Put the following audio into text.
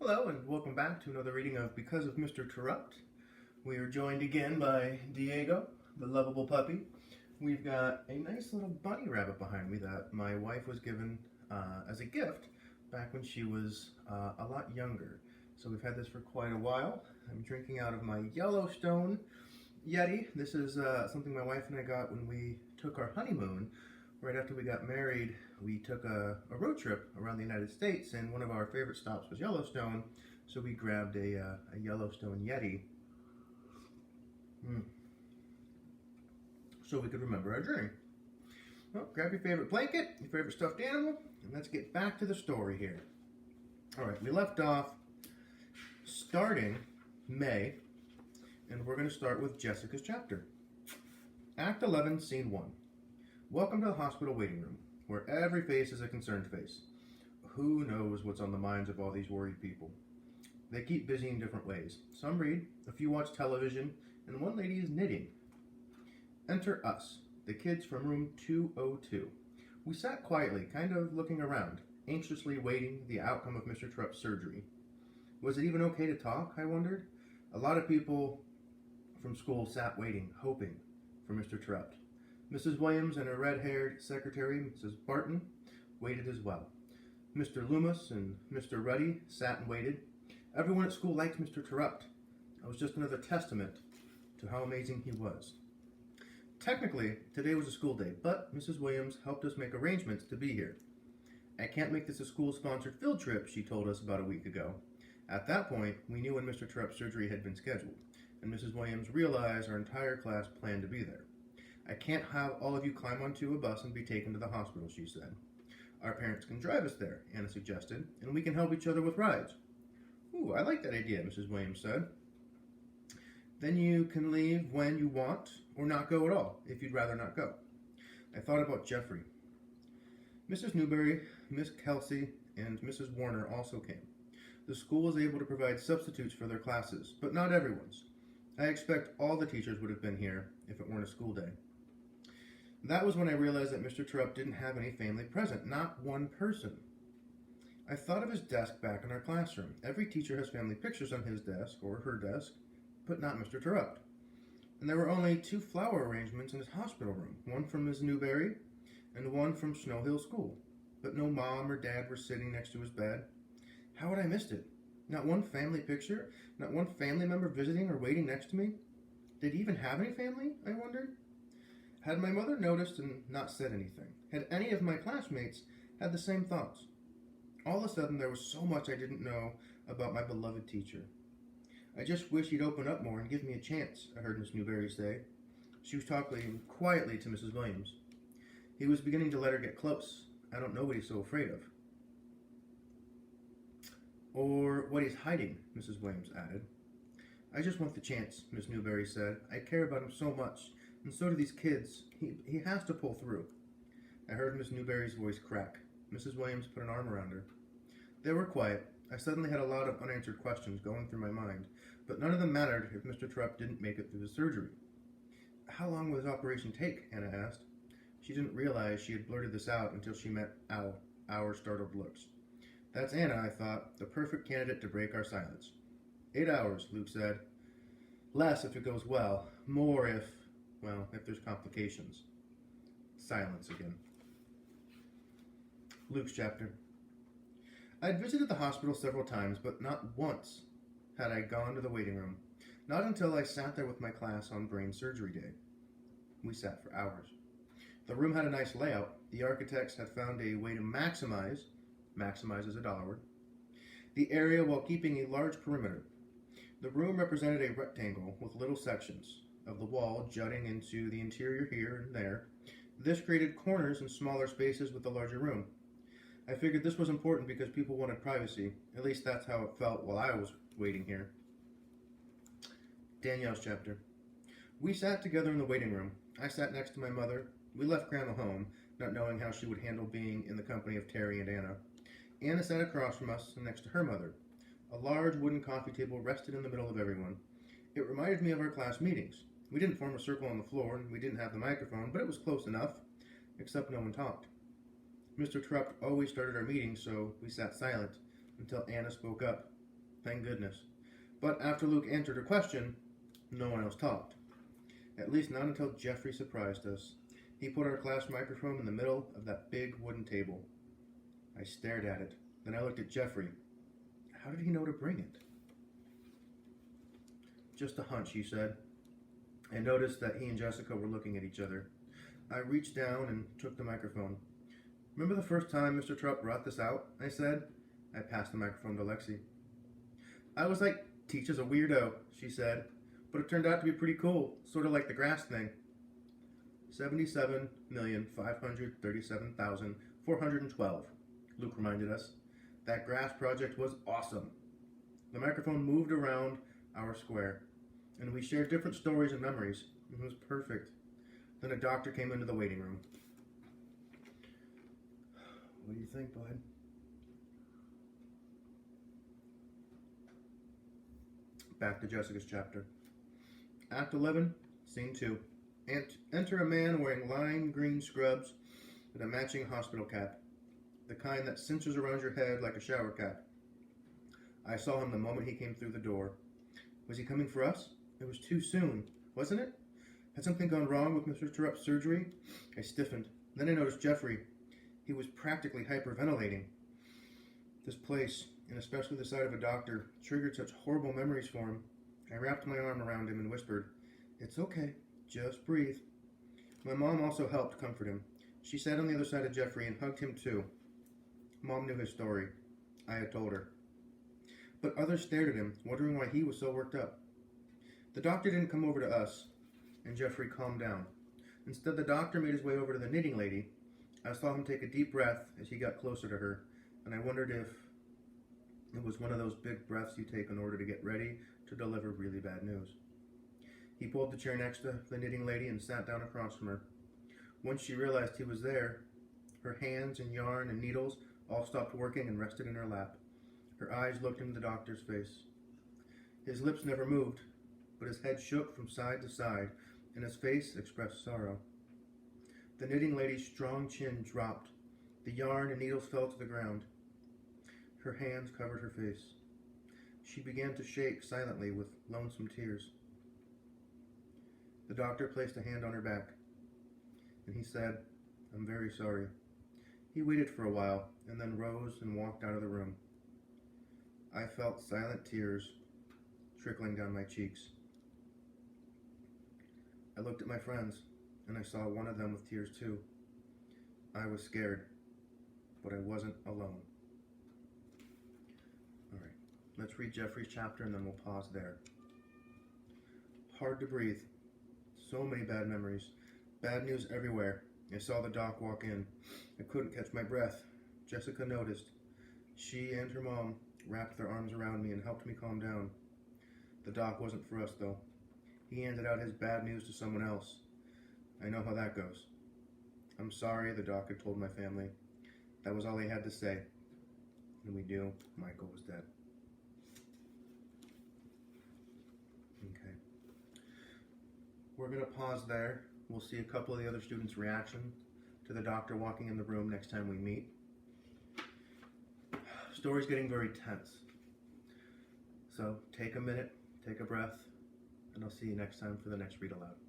Hello and welcome back to another reading of Because of Mr. Terupt. We are joined again by Diego, the lovable puppy. We've got a nice little bunny rabbit behind me that my wife was given as a gift back when she was a lot younger. So we've had this for quite a while. I'm drinking out of my Yellowstone Yeti. This is something my wife and I got when we took our honeymoon. Right after we got married, we took a road trip around the United States, and one of our favorite stops was Yellowstone, so we grabbed a Yellowstone Yeti so we could remember our journey. Well, grab your favorite blanket, your favorite stuffed animal, and let's get back to the story here. All right, we left off starting May, and we're going to start with Jessica's chapter. Act 11, Scene 1. Welcome to the hospital waiting room, where every face is a concerned face. Who knows what's on the minds of all these worried people? They keep busy in different ways. Some read, a few watch television, and one lady is knitting. Enter us, the kids from room 202. We sat quietly, kind of looking around, anxiously waiting the outcome of Mr. Terupt's surgery. Was it even okay to talk, I wondered? A lot of people from school sat waiting, hoping for Mr. Terupt. Mrs. Williams and her red-haired secretary, Mrs. Barton, waited as well. Mr. Loomis and Mr. Ruddy sat and waited. Everyone at school liked Mr. Terupt. It was just another testament to how amazing he was. Technically, today was a school day, but Mrs. Williams helped us make arrangements to be here. I can't make this a school-sponsored field trip, she told us about a week ago. At that point, we knew when Mr. Terupt's surgery had been scheduled, and Mrs. Williams realized our entire class planned to be there. I can't have all of you climb onto a bus and be taken to the hospital, she said. Our parents can drive us there, Anna suggested, and we can help each other with rides. Ooh, I like that idea, Mrs. Williams said. Then you can leave when you want, or not go at all, if you'd rather not go. I thought about Jeffrey. Mrs. Newberry, Miss Kelsey, and Mrs. Warner also came. The school was able to provide substitutes for their classes, but not everyone's. I expect all the teachers would have been here if it weren't a school day. That was when I realized that Mr. Terupt didn't have any family present, not one person. I thought of his desk back in our classroom. Every teacher has family pictures on his desk or her desk, but not Mr. Terupt. And there were only 2 flower arrangements in his hospital room, one from Ms. Newberry and one from Snow Hill School. But no mom or dad were sitting next to his bed. How had I missed it? Not one family picture? Not one family member visiting or waiting next to me? Did he even have any family, I wondered? Had my mother noticed and not said anything? Had any of my classmates had the same thoughts? All of a sudden, there was so much I didn't know about my beloved teacher. I just wish he'd open up more and give me a chance, I heard Miss Newberry say. She was talking quietly to Mrs. Williams. He was beginning to let her get close. I don't know what he's so afraid of. Or what he's hiding, Mrs. Williams added. I just want the chance, Miss Newberry said. I care about him so much. And so do these kids. He has to pull through. I heard Miss Newberry's voice crack. Mrs. Williams put an arm around her. They were quiet. I suddenly had a lot of unanswered questions going through my mind, but none of them mattered if Mr. Terupt didn't make it through the surgery. How long will his operation take? Anna asked. She didn't realize she had blurted this out until she met our startled looks. That's Anna, I thought, the perfect candidate to break our silence. 8 hours, Luke said. Less if it goes well. More if there's complications. Silence again. Luke's chapter. I had visited the hospital several times, but not once had I gone to the waiting room. Not until I sat there with my class on brain surgery day. We sat for hours. The room had a nice layout. The architects had found a way to maximize is a dollar word, the area while keeping a large perimeter. The room represented a rectangle with little sections of the wall jutting into the interior here and there. This created corners and smaller spaces with the larger room. I figured this was important because people wanted privacy. At least that's how it felt while I was waiting here. Danielle's chapter. We sat together in the waiting room. I sat next to my mother. We left Grandma home, not knowing how she would handle being in the company of Terry and Anna. Anna sat across from us next to her mother. A large wooden coffee table rested in the middle of everyone. It reminded me of our class meetings. We didn't form a circle on the floor, and we didn't have the microphone, but it was close enough, except no one talked. Mr. Terupt always started our meetings, so we sat silent until Anna spoke up. thank goodness. But after Luke answered her question, no one else talked. At least not until Jeffrey surprised us. He put our class microphone in the middle of that big wooden table. I stared at it. Then I looked at Jeffrey. How did he know to bring it? Just a hunch, he said. I noticed that he and Jessica were looking at each other. I reached down and took the microphone. Remember the first time Mr. Terupt brought this out? I said. I passed the microphone to Lexi. I was like, Teach is a weirdo, she said. But it turned out to be pretty cool, sort of like the grass thing. 77,537,412, Luke reminded us. That grass project was awesome. The microphone moved around our square, and we shared different stories and memories. It was perfect. Then a doctor came into the waiting room. What do you think, bud? Back to Jessica's chapter. Act 11, Scene 2. Enter a man wearing lime green scrubs with a matching hospital cap, the kind that cinches around your head like a shower cap. I saw him the moment he came through the door. Was he coming for us? It was too soon, wasn't it? Had something gone wrong with Mr. Terupt's surgery? I stiffened. Then I noticed Jeffrey. He was practically hyperventilating. This place, and especially the sight of a doctor, triggered such horrible memories for him. I wrapped my arm around him and whispered, It's okay. Just breathe. My mom also helped comfort him. She sat on the other side of Jeffrey and hugged him too. Mom knew his story. I had told her. But others stared at him, wondering why he was so worked up. The doctor didn't come over to us, and Jeffrey calmed down. Instead, the doctor made his way over to the knitting lady. I saw him take a deep breath as he got closer to her, and I wondered if it was one of those big breaths you take in order to get ready to deliver really bad news. He pulled the chair next to the knitting lady and sat down across from her. Once she realized he was there, her hands and yarn and needles all stopped working and rested in her lap. Her eyes looked into the doctor's face. His lips never moved, but his head shook from side to side, and his face expressed sorrow. The knitting lady's strong chin dropped. The yarn and needles fell to the ground. Her hands covered her face. She began to shake silently with lonesome tears. The doctor placed a hand on her back, and he said, I'm very sorry. He waited for a while, and then rose and walked out of the room. I felt silent tears trickling down my cheeks. I looked at my friends, and I saw one of them with tears too. I was scared, but I wasn't alone. All right, let's read Jeffrey's chapter, and then we'll pause there. Hard to breathe. So many bad memories. Bad news everywhere. I saw the doc walk in. I couldn't catch my breath. Jessica noticed. She and her mom wrapped their arms around me and helped me calm down. The doc wasn't for us, though. He handed out his bad news to someone else. I know how that goes. I'm sorry, the doc had told my family. That was all he had to say. And we knew Michael was dead. Okay. We're going to pause there. We'll see a couple of the other students' reaction to the doctor walking in the room next time we meet. Story's getting very tense. So take a minute, take a breath, and I'll see you next time for the next Read Aloud.